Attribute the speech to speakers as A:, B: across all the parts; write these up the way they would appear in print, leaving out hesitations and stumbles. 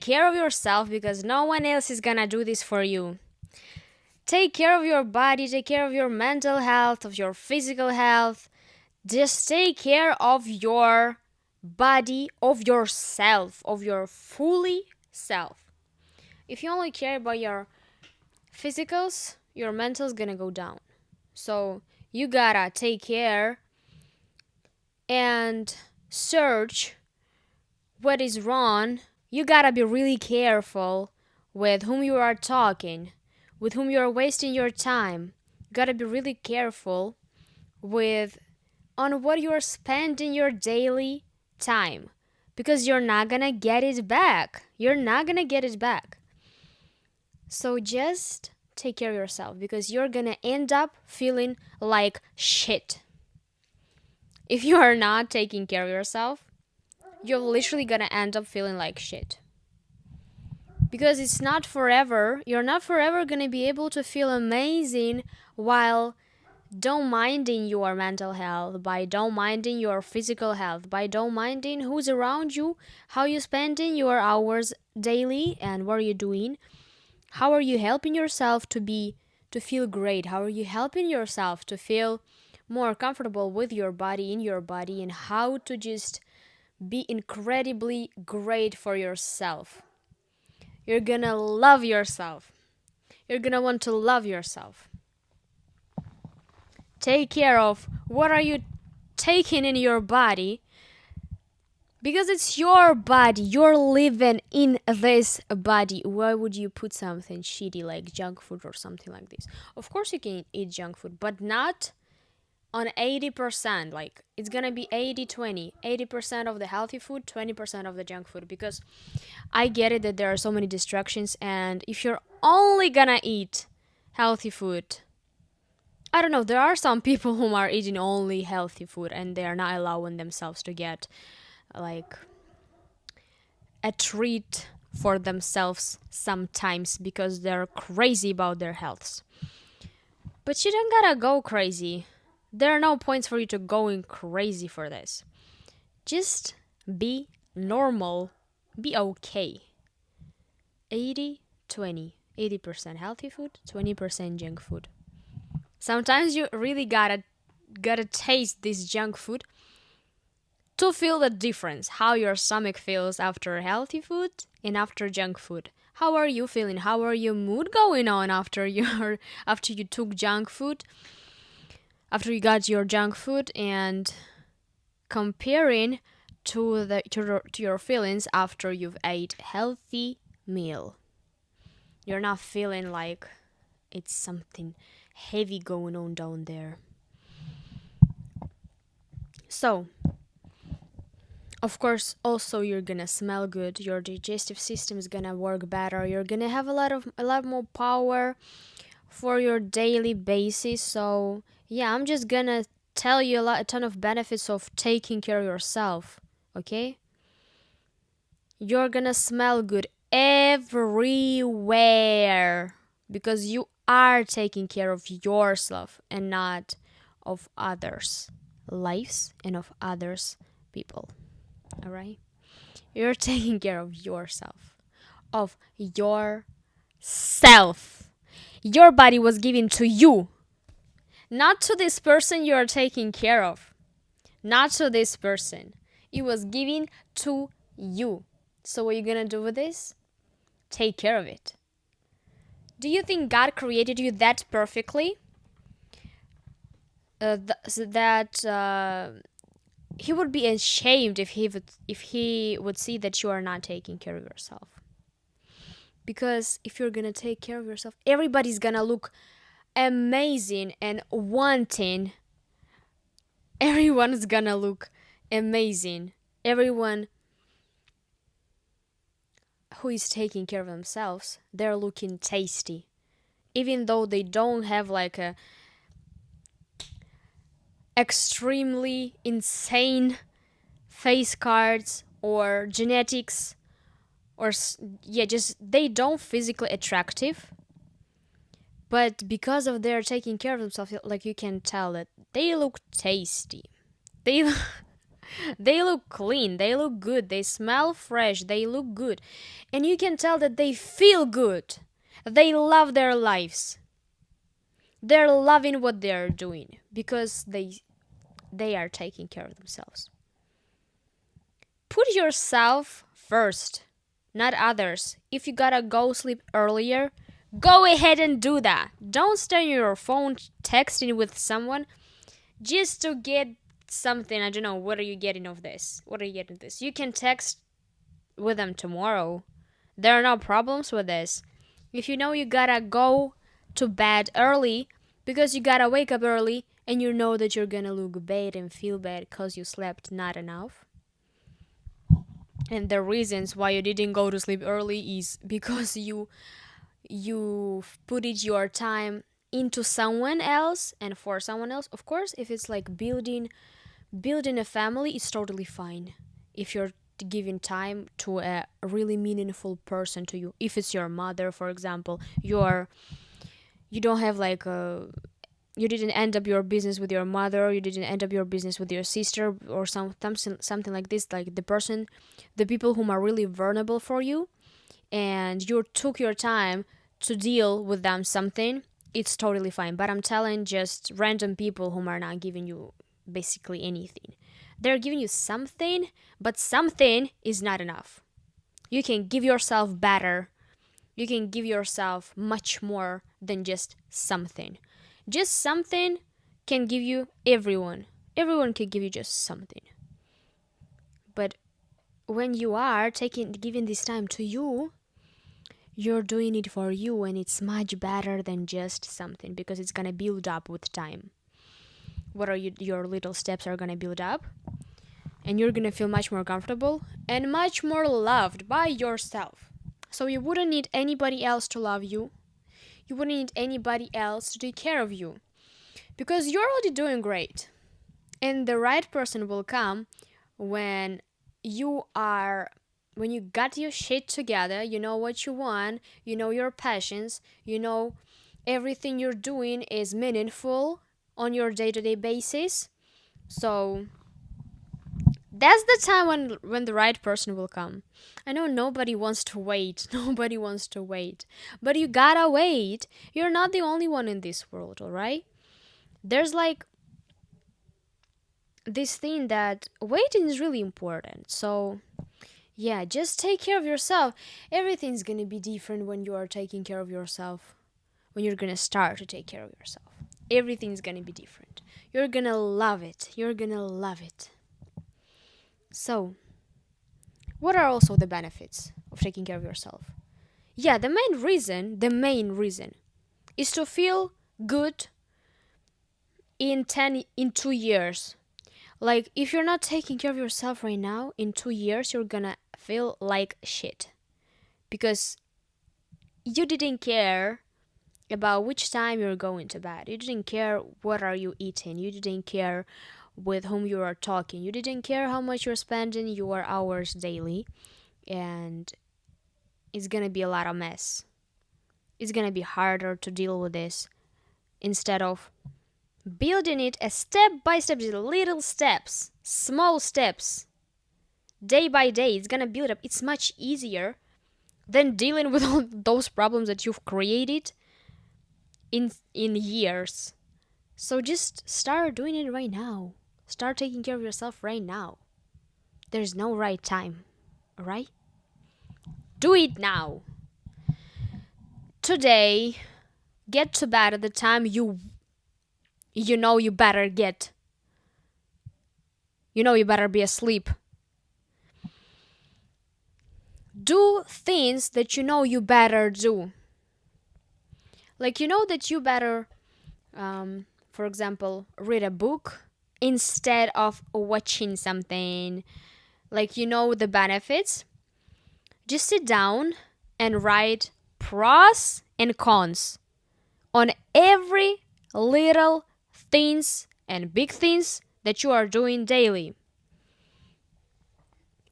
A: care of yourself because no one else is gonna do this for you. Take care of your body, take care of your mental health, of your physical health. Just take care of your body, of yourself, of your fully self. If you only care about your physicals, your mental's gonna go down. So you gotta take care and search what is wrong. You gotta be really careful with whom you are talking, with whom you are wasting your time. You gotta be really careful with on what you are spending your daily time because you're not gonna get it back. You're not gonna get it back. So just take care of yourself because you're gonna end up feeling like shit. If you are not taking care of yourself, you're literally gonna end up feeling like shit. Because it's not forever. You're not forever gonna be able to feel amazing while don't minding your mental health, by don't minding your physical health, by don't minding who's around you, how you spending your hours daily and what are you doing. How are you helping yourself to feel great? How are you helping yourself to feel more comfortable with your body, in your body, and how to just be incredibly great for yourself? You're gonna love yourself. You're gonna want to love yourself. Take care of what are you taking in your body because it's your body. You're living in this body. Why would you put something shitty like junk food or something like this? Of course you can eat junk food, but not on 80%. Like it's gonna be 80-20. 80% of the healthy food, 20% of the junk food, because I get it that there are so many distractions, and if you're only gonna eat healthy food, I don't know, there are some people who are eating only healthy food and they are not allowing themselves to get like a treat for themselves sometimes because they're crazy about their health. But you don't gotta go crazy. There are no points for you to going crazy for this. Just be normal, be okay. 80-20. 80% healthy food, 20% junk food. Sometimes you really gotta taste this junk food to feel the difference, how your stomach feels after healthy food and after junk food. How are you feeling? How are your mood going on after after you took junk food? After you got your junk food, and comparing to your feelings after you've ate healthy meal. You're not feeling like it's something heavy going on down there. So, of course, also you're gonna smell good. Your digestive system is gonna work better. You're gonna have a lot more power for your daily basis. So yeah, I'm just gonna tell you a ton of benefits of taking care of yourself. Okay, you're gonna smell good everywhere because you are taking care of yourself and not of others' lives and of others' people. All right, you're taking care of yourself, of yourself. Your body was given to you, not to this person you are taking care of, not to this person. It was given to you. So what are you gonna do with this? Take care of it. Do you think God created you that perfectly? That he would be ashamed if he would see that you are not taking care of yourself. Because if you're gonna take care of yourself, everybody's gonna look amazing and wanting. Everyone's gonna look amazing. Everyone who is taking care of themselves, they're looking tasty. Even though they don't have like a extremely insane face cards or genetics or yeah, just they don't physically attractive, but because of their taking care of themselves, like you can tell that they look tasty. They They look clean, they look good, they smell fresh, they look good. And you can tell that they feel good. They love their lives. They're loving what they're doing because they are taking care of themselves. Put yourself first, not others. If you gotta go sleep earlier, go ahead and do that. Don't stay on your phone texting with someone just to get something. I don't know. What are you getting of this? What are you getting of this? You can text with them tomorrow. There are no problems with this. If you know you gotta go to bed early because you gotta wake up early and you know that you're gonna look bad and feel bad because you slept not enough, and the reasons why you didn't go to sleep early is because you put it your time into someone else and for someone else. Of course, if it's like building a family, it's totally fine if you're giving time to a really meaningful person to you. If it's your mother, for example, you don't have like a you didn't end up your business with your mother, you didn't end up your business with your sister, or something like this, like the people whom are really vulnerable for you, and you took your time to deal with them something, it's totally fine. But I'm telling just random people whom are not giving you basically anything. They're giving you something, but something is not enough. You can give yourself better. You can give yourself much more than just something. Just something can give you everyone. Everyone can give you just something. But when you are giving this time to you, you're doing it for you, and it's much better than just something because it's gonna build up with time. Your little steps are gonna build up, and you're gonna feel much more comfortable and much more loved by yourself. So you wouldn't need anybody else to love you. You wouldn't need anybody else to take care of you because you're already doing great. And the right person will come when you are when you got your shit together, you know what you want, you know your passions, you know everything you're doing is meaningful on your day-to-day basis. So that's the time when the right person will come. I know nobody wants to wait. Nobody wants to wait. But you gotta wait. You're not the only one in this world, alright? There's like this thing that waiting is really important. So, yeah, just take care of yourself. Everything's gonna be different when you are taking care of yourself. When you're gonna start to take care of yourself. Everything's gonna be different. You're gonna love it. You're gonna love it. So, what are also the benefits of taking care of yourself? Yeah, the main reason is to feel good in 2 years. Like if you're not taking care of yourself right now, in 2 years you're going to feel like shit because you didn't care about which time you're going to bed. You didn't care what are you eating. You didn't care with whom you are talking. You didn't care how much you're spending your hours daily, and it's gonna be a lot of mess. It's gonna be harder to deal with this instead of building it a step by step, just little steps, small steps, day by day. It's gonna build up. It's much easier than dealing with all those problems that you've created in years. So just start doing it right now. Start taking care of yourself right now. There's no right time, alright? Do it now. Today, get to bed at the time you know you better get. You know you better be asleep. Do things that you know you better do. Like you know that you better, for example, read a book instead of watching something. Like you know the benefits. Just sit down and write pros and cons on every little things and big things that you are doing daily.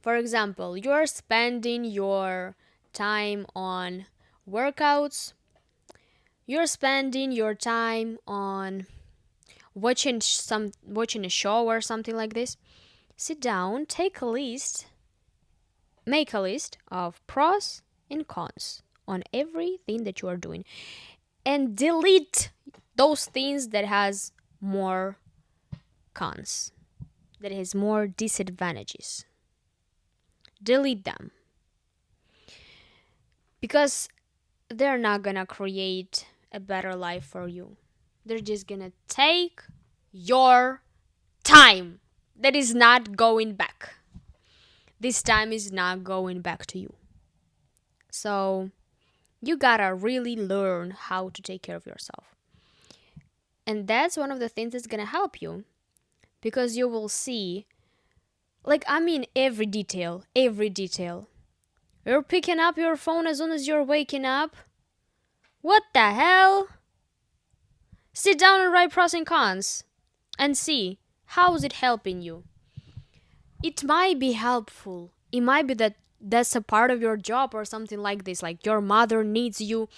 A: For example, you are spending your time on workouts, you're spending your time on watching a show or something like this. Sit down, make a list of pros and cons on everything that you are doing, and delete those things that has more cons, that has more disadvantages. Delete them because they're not gonna create a better life for you. They're just gonna take your time that is not going back. This time is not going back to you. So you gotta really learn how to take care of yourself. And that's one of the things that's gonna help you because you will see, like, I mean, every detail, every detail. You're picking up your phone as soon as you're waking up. What the hell? Sit down and write pros and cons and see how is it helping you. It might be helpful. It might be that that's a part of your job or something like this, like your mother needs you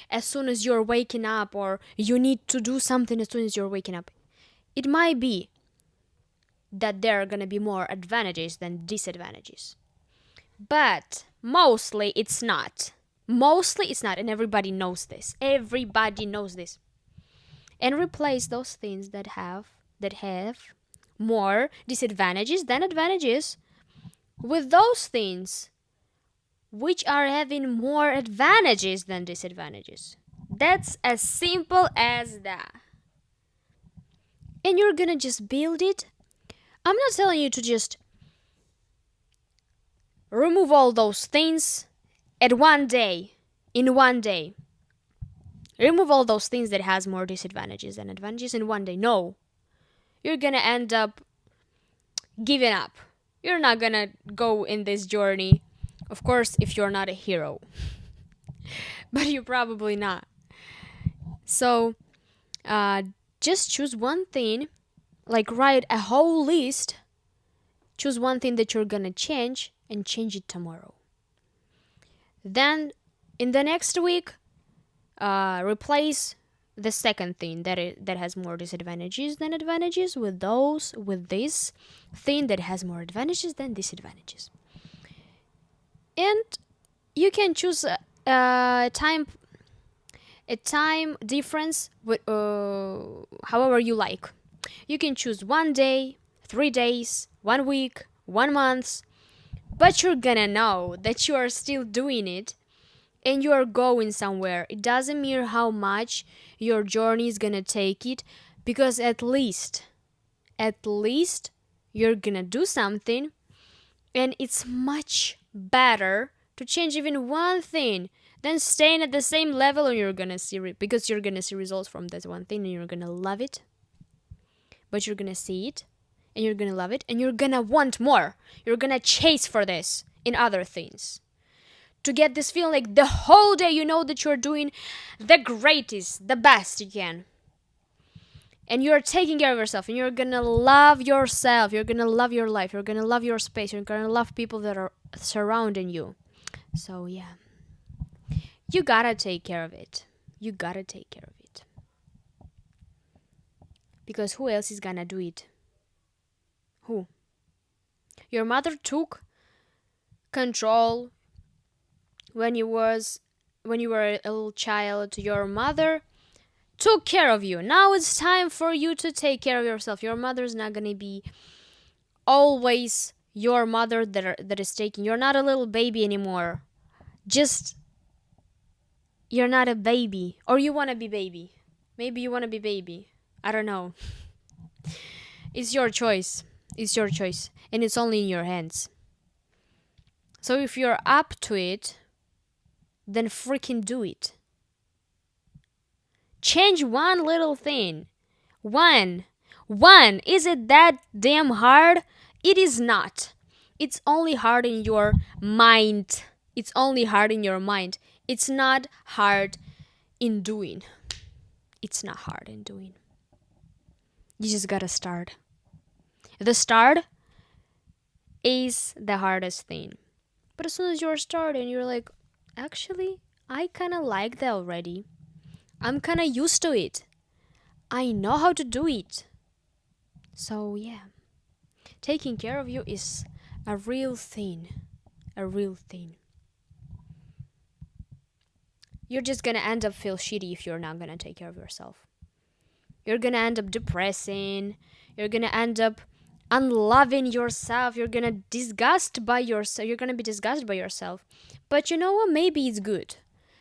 A: as soon as you're waking up, or you need to do something as soon as you're waking up. It might be that there are going to be more advantages than disadvantages, but mostly it's not. Mostly it's not, and everybody knows this. Everybody knows this. And replace those things that have more disadvantages than advantages with those things which are having more advantages than disadvantages. That's as simple as that. And you're gonna just build it. I'm not telling you to just remove all those things at one day, in one day. Remove all those things that has more disadvantages than advantages in one day. No. You're gonna end up giving up. You're not gonna go in this journey. Of course, if you're not a hero. But you're probably not. So, just choose one thing, like write a whole list. Choose one thing that you're gonna change and change it tomorrow. Then, in the next week, replace the second thing that has more disadvantages than advantages with this thing that has more advantages than disadvantages. And you can choose a time difference with however you like. You can choose 1 day, 3 days, 1 week, 1 month, but you're gonna know that you are still doing it and you are going somewhere. It doesn't matter how much your journey is gonna take it, because at least you're gonna do something, and it's much better to change even one thing than staying at the same level, and you're gonna see because you're gonna see results from that one thing and you're gonna love it. But you're gonna see it and you're gonna love it and you're gonna want more. You're gonna chase for this in other things. To get this feeling like the whole day you know that you're doing the greatest, the best you can. And you're taking care of yourself and you're gonna love yourself. You're gonna love your life. You're gonna love your space. You're gonna love people that are surrounding you. So, yeah. You gotta take care of it. You gotta take care of it. Because who else is gonna do it? Who? Your mother took control when you were a little child. Your mother took care of you. Now it's time for you to take care of yourself. Your mother's not gonna be always your mother that is taking. You're not a little baby anymore. Just, you're not a baby. Or you wanna be baby. Maybe you wanna be baby. I don't know. It's your choice. It's your choice. And it's only in your hands. So if you're up to it, then freaking do it. Change one little thing. One. Is it that damn hard? It is not. It's only hard in your mind. It's only hard in your mind. It's not hard in doing. It's not hard in doing. You just gotta start. The start is the hardest thing. But as soon as you're starting, you're like, actually, I kind of like that already. I'm kind of used to it. I know how to do it. So, yeah. Taking care of you is a real thing. A real thing. You're just gonna end up feel shitty if you're not gonna take care of yourself. You're gonna end up depressing. You're gonna end up unloving yourself. You're gonna disgust by yourself. You're gonna be disgusted by yourself. But you know what? Maybe it's good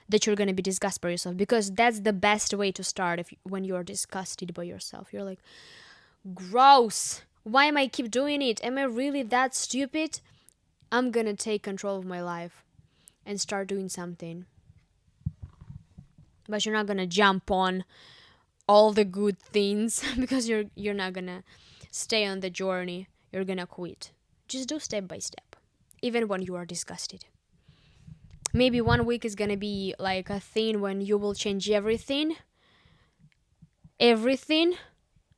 A: that you're gonna be disgusted by yourself, because that's the best way to start. If when you're disgusted by yourself, you're like, gross. Why am I keep doing it? Am I really that stupid? I'm gonna take control of my life and start doing something. But you're not gonna jump on all the good things because you're not gonna stay on the journey. You're gonna quit. Just do step by step, even when you are disgusted. Maybe 1 week is gonna be like a thing when you will change everything,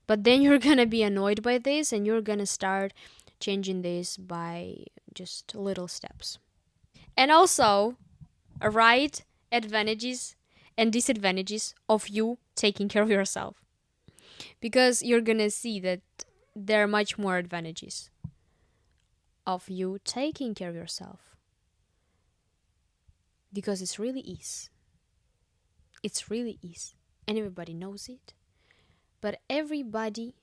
A: but then you're gonna be annoyed by this and you're gonna start changing this by just little steps. And also, right advantages and disadvantages of you taking care of yourself, because you're gonna see that there are much more advantages of you taking care of yourself, because it's really is. It's really is. And everybody knows it. But everybody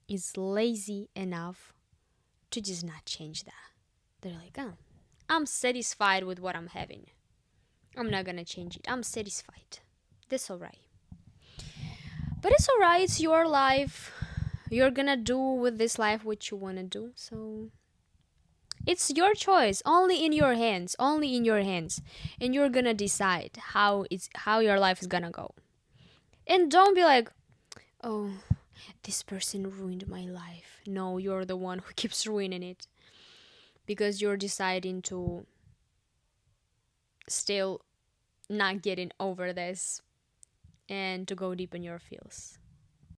A: is lazy enough to just not change that. They're like, oh, I'm satisfied with what I'm having. I'm not gonna change it. I'm satisfied. That's alright. But it's alright. It's your life. You're gonna do with this life what you wanna do. So it's your choice. Only in your hands. Only in your hands. And you're gonna decide how your life is gonna go. And don't be like, oh, this person ruined my life. No, you're the one who keeps ruining it, because you're deciding to still not getting over this and to go deep in your feels.